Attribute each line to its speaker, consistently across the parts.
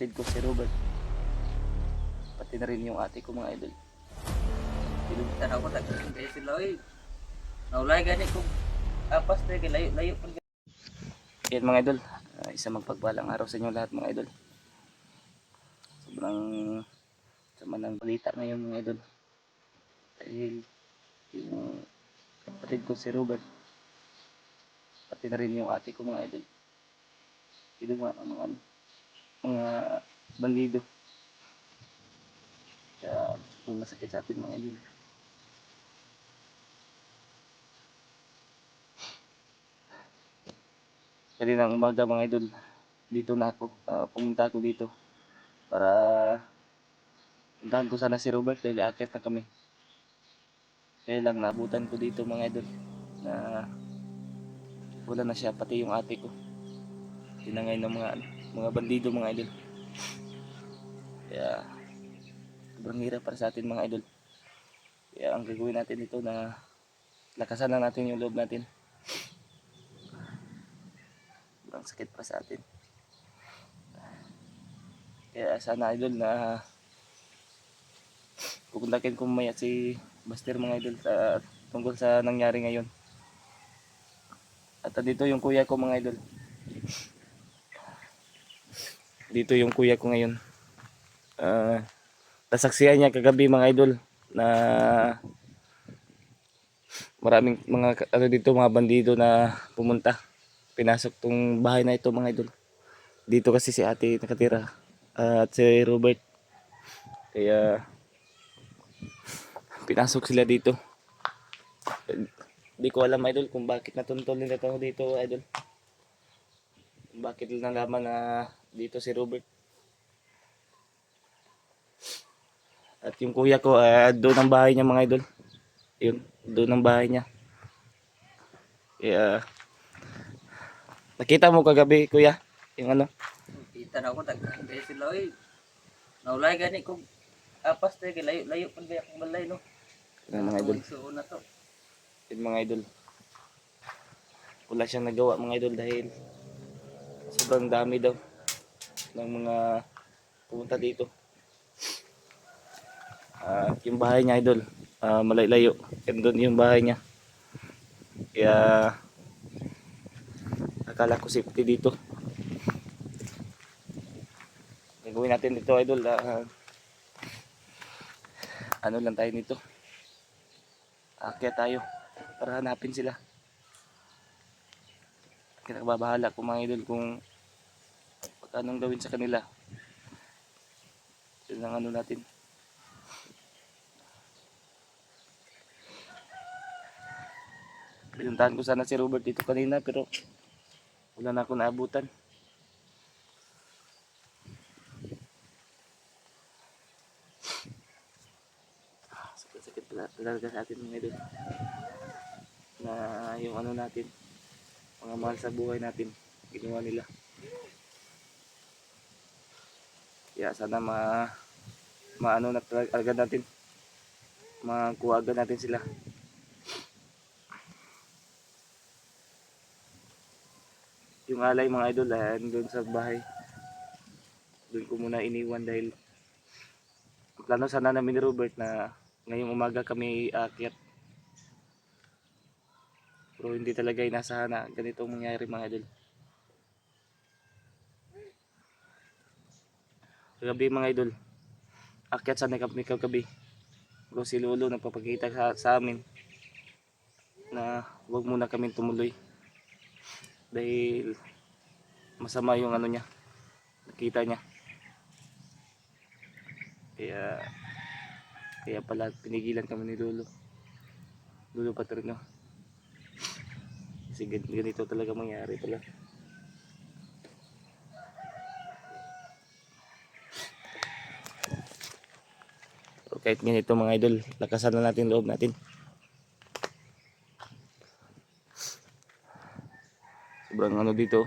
Speaker 1: Kapatid ko si Robert, pati na rin yung ate ko mga idol.
Speaker 2: Tanaw ko tagsin kayo sila oy. Naulay gani ko apas tayo kay layo pag
Speaker 1: Yan mga idol, isa magpagbalang araw sa inyo lahat mga idol. Sobrang sama ng balita ngayon mga idol. Dahil yung kapatid ko si Robert, pati na rin yung ate ko mga idol. Kinuha ng mga bandido. Kaya masakit sa atin mga idol. Kaninang umaga mga idol, dito na ako, pumunta ako dito para puntahan ko sana si Robert dahil aakyat na kami. Kaya lang naabutan ko dito mga idol na wala na siya, pati yung ate ko. Tinangay ng mga bandido mga idol. Kaya sobrang hirap para sa atin mga idol. Kaya ang gagawin natin dito na lakasan na natin yung loob natin. Sobrang sakit para sa atin. Kaya sana idol na pupuntakin ko mamaya si Buster mga idol tungkol sa nangyari ngayon. At dito yung kuya ko mga idol. Dito yung kuya ko ngayon. Nasaksihan niya kagabi mga idol na maraming mga dito mga bandido na pumunta. Pinasok tong bahay na ito mga idol. Dito kasi si ate nakatira at si Robert. Kaya pinasok sila dito. Hindi ko alam idol kung bakit natuntol nila ito dito idol. Bakit nalaman na dito si Robert. At yung kuya ko doon ang bahay niya mga idol. Yun, doon ang bahay niya. Kaya nakita mo kagabi kuya yung ano.
Speaker 2: tanaw ko tagsin kayo sila oy. Naulay gani ko apas tayo kay layo pag akong balay no.
Speaker 1: Yan mga idol.
Speaker 2: Suon na to.
Speaker 1: Yun mga idol. Wala siyang nagawa mga idol dahil sobrang dami daw ng mga pumunta dito. Yung bahay niya idol, malay-layo. And doon yung bahay niya. Kaya akala ko safety dito. Gagawin natin dito idol, ano lang tayo nito. Kaya tayo para hanapin sila. Kaya babahala ko mga idol kung anong gawin sa kanila. Yun ang ano natin. Pinuntahan ko sana si Robert dito kanina pero wala na ako naabutan. Sakit talaga sa atin mga idol. Na yung ano natin, mga mahal sa buhay natin, ginawa nila. Kaya sana maano na agad natin, makuha agad natin sila. Yung alay mga idol doon sa bahay, doon ko muna iniwan dahil plano sana namin ni Robert na ngayong umaga kami aakyat. Pero hindi talaga inasahan na ganito ang mangyari mga idol. Kagabi mga idol, akyat sana kami kagabi. Pero si Lolo nagpapakita sa amin na huwag muna kami tumuloy. Dahil masama yung ano niya, nakita niya. Kaya pala pinigilan kami ni Lolo Paterno. Kasi ganito talaga mangyari pala. So, kahit ganito mga idol, lakasan na natin loob natin. Sobrang ano dito,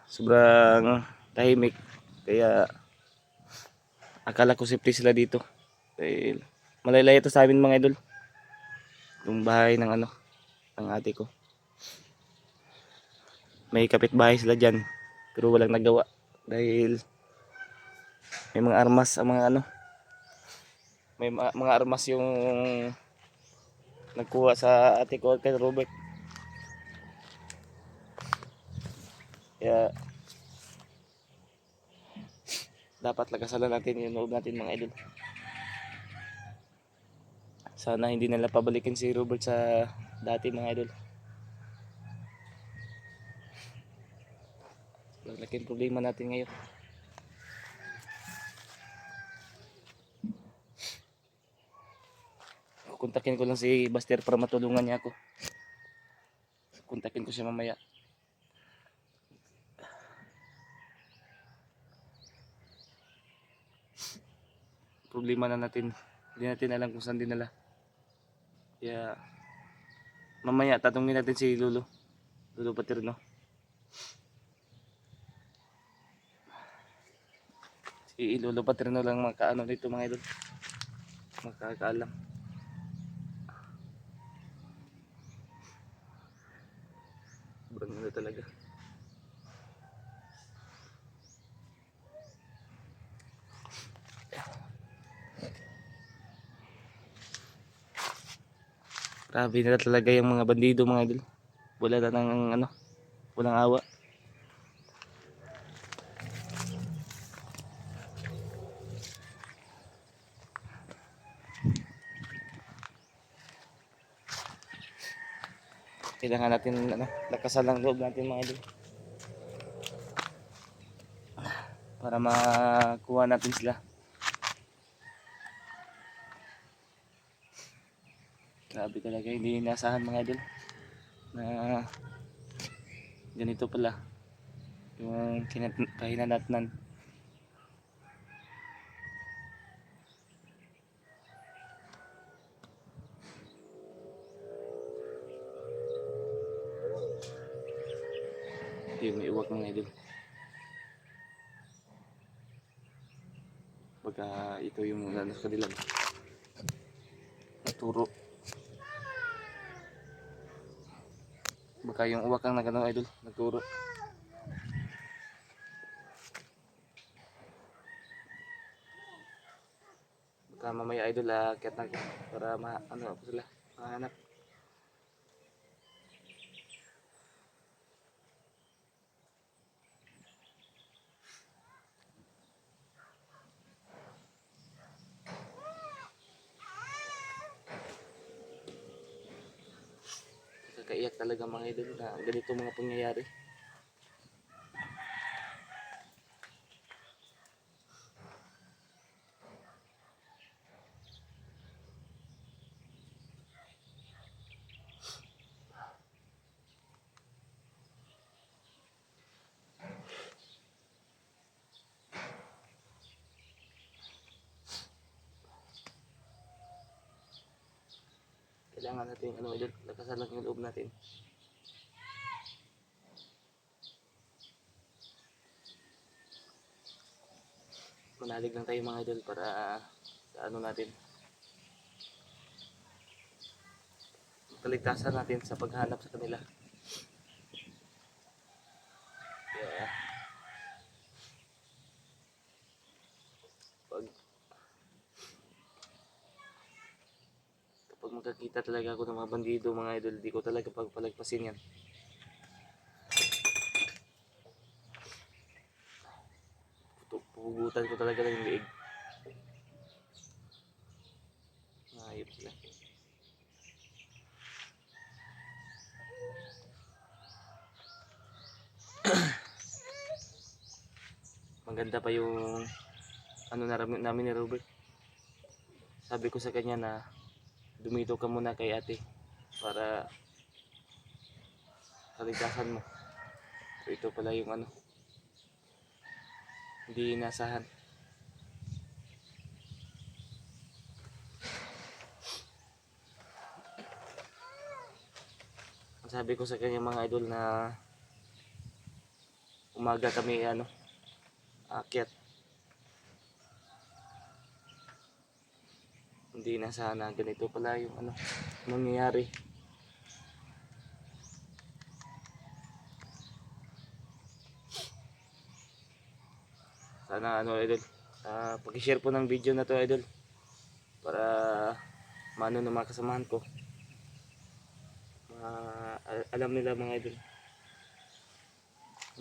Speaker 1: sobrang tahimik. Kaya akala ko safety sila dito. Dahil malaylay ito sa amin mga idol. Yung bahay ng ng ate ko. May kapitbahay sila dyan pero walang nagawa Dahil may mga armas ang mga ano, may mga armas yung nagkuha sa ate ko kay Robert. Kaya dapat lakasalan natin yung loob natin mga idol. Sana hindi nila pabalikin si Robert sa dati mga idol. Laking problema natin ngayon. Kukontakin ko lang si Buster para matulungan niya ako. Kontakin ko siya mamaya. Problema na natin. Hindi natin alam kung saan dinala. Kaya mamaya tatungin natin si Lolo Paterno. Si Lolo Paterno lang makaano dito mga idol, makakaalam. Sobrang ano talaga. Grabe na talaga yung mga bandido mga idol. Wala na ng ano, walang awa. Kailangan natin ano, lakasan lang loob natin mga idol. Para makuha natin sila. Grabe talaga, hindi inasahan mga idol na ganito pala yung kahinanatnan. Ito yung may uwak mga idol. Pagka ito yung ano sa kanilang naturo. Baka yung uwak ang nagano idol, nagturo. Baka mamaya idol akyat na ako para ano ako sila, mahanap. Kakaiyak talaga mga idol na ganito mga pangyayari. Kailangan natin ano idol, lakasan lang yung loob natin. Manalig lang tayo mga idol para sa ano natin, kaligtasan natin sa paghanap sa kanila. Kaya kapag magkakita talaga ako ng mga bandido mga idol, di ko talaga pagpalagpasin yan. Pupugutan ko talaga ng liig. Ayop sila. Maganda pa yung ano namin ni Robert. Sabi ko sa kanya na dumito ka muna kay ate para kaligtasan mo. So ito pala yung ano, hindi inasahan. Sabi ko sa kanya mga idol na umaga kami ano, aakyat. Hindi inasahan na ganito pala yung ano, nangyayari. Sana ano idol, paki-share po ng video na to idol para maano ng mga kasamahan ko. Alam nila mga idol,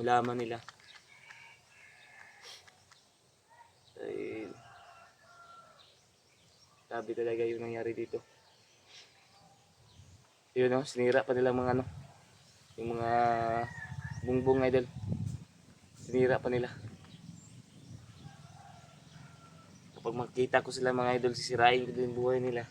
Speaker 1: malaman nila. Ay, sabi talaga yung nangyari dito. Yun no, sinira pa nila mga ano, yung mga bungbong idol. Sinira pa nila. Kapag makita ko sila mga idol, sisirain ko din buhay nila.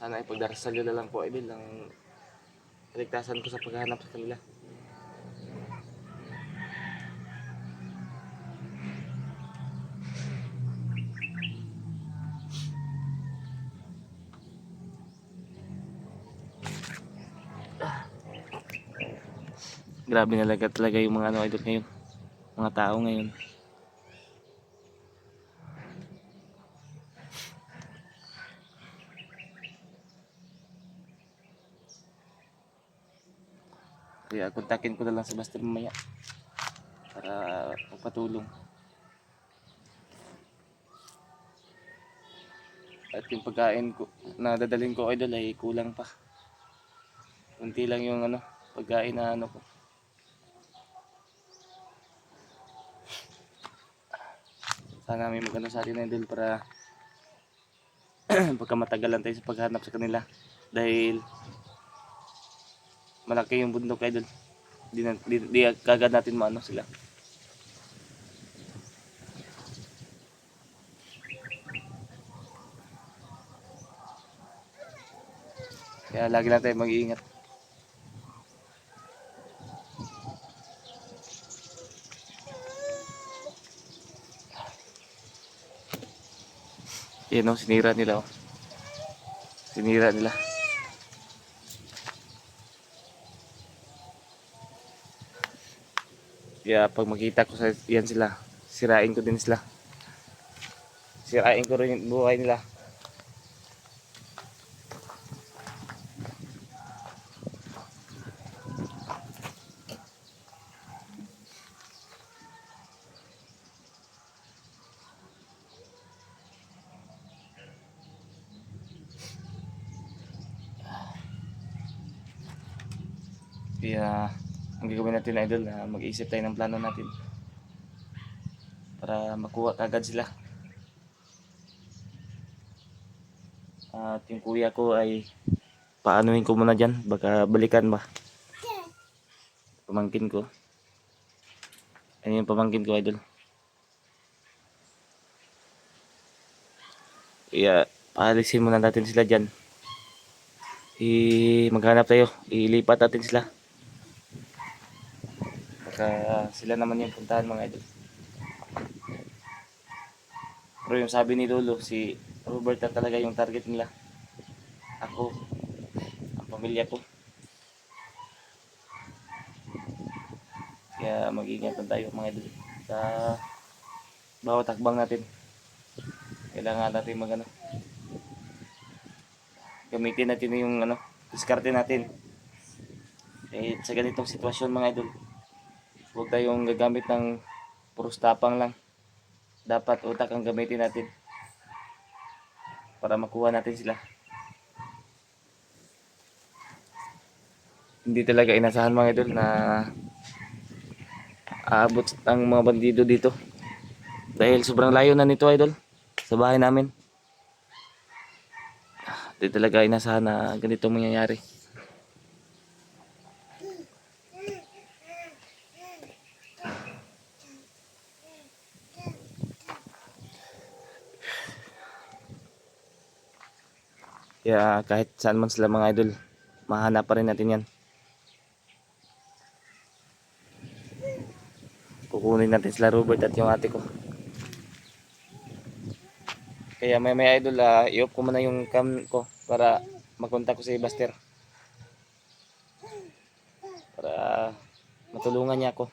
Speaker 1: Sana ipagdarasal nyo na lang po idol ang kaligtasan ko sa paghahanap sa kanila. Grabe talaga yung mga ano idol ngayon, mga tao ngayon. Kaya kontakin ko na lang si Buster mamaya para magpatulong. At yung pagkain ko na dadalhin ko idol ay kulang pa. Kunti lang yung ano, pagkain na ano ko. Sana may magano sa atin idol para pagka matagalan tayo sa paghanap sa kanila. Dahil malaki yung bundok idol. Di kagad natin maano sila. Kaya lagi lang tayo mag-iingat. Yan o, sinira nila o. Sinira nila. Kaya pag makita ko sa yan sila, sirain ko din sila. Sirain ko rin yung buhay nila. Kaya ang gagawin natin idol, mag-iisip tayo ng plano natin para makuha kagad sila. At yung kuya ko ay paanuhin ko muna dyan, baka balikan ba pamangkin ko. Ayun yung pamangkin ko idol. Kaya paalisin muna natin sila dyan. Maghanap tayo, ilipat natin sila. Baka sila naman yung puntahan mga idol. Pero yung sabi ni Lolo, si Robert na talaga yung target nila. Ako, ang pamilya ko. Kaya mag-ingat tayo mga idol sa bawat hakbang natin. Kailangan natin magano, gamitin natin yung ano, diskarte natin. Sa ganitong sitwasyon mga idol, huwag tayong gagamit ng puros tapang lang. Dapat utak ang gamitin natin para makuha natin sila. Hindi talaga inasahan mga idol na aabot ang mga bandido dito. Dahil sobrang layo na nito idol sa bahay namin. Hindi talaga inasahan na ganito mangyayari. Kaya kahit saan man sila mga idol, mahanap pa rin natin yan. Kukunin natin sila Robert at yung ate ko. Kaya may idol, i-off ko muna yung cam ko para makontak ko si Buster. Para tulungan niya ako.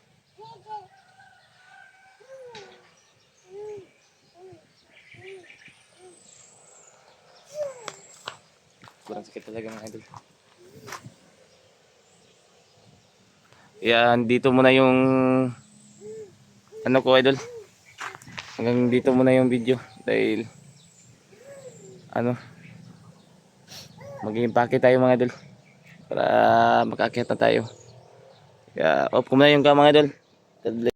Speaker 1: Kurang sakit talaga mga idol. Yan, dito muna yung ano ko idol. Hanggang dito muna yung video dahil ano, mag-impake tayo mga idol para makaakyat na tayo. Kaya off ko muna yung mga idol. God bless.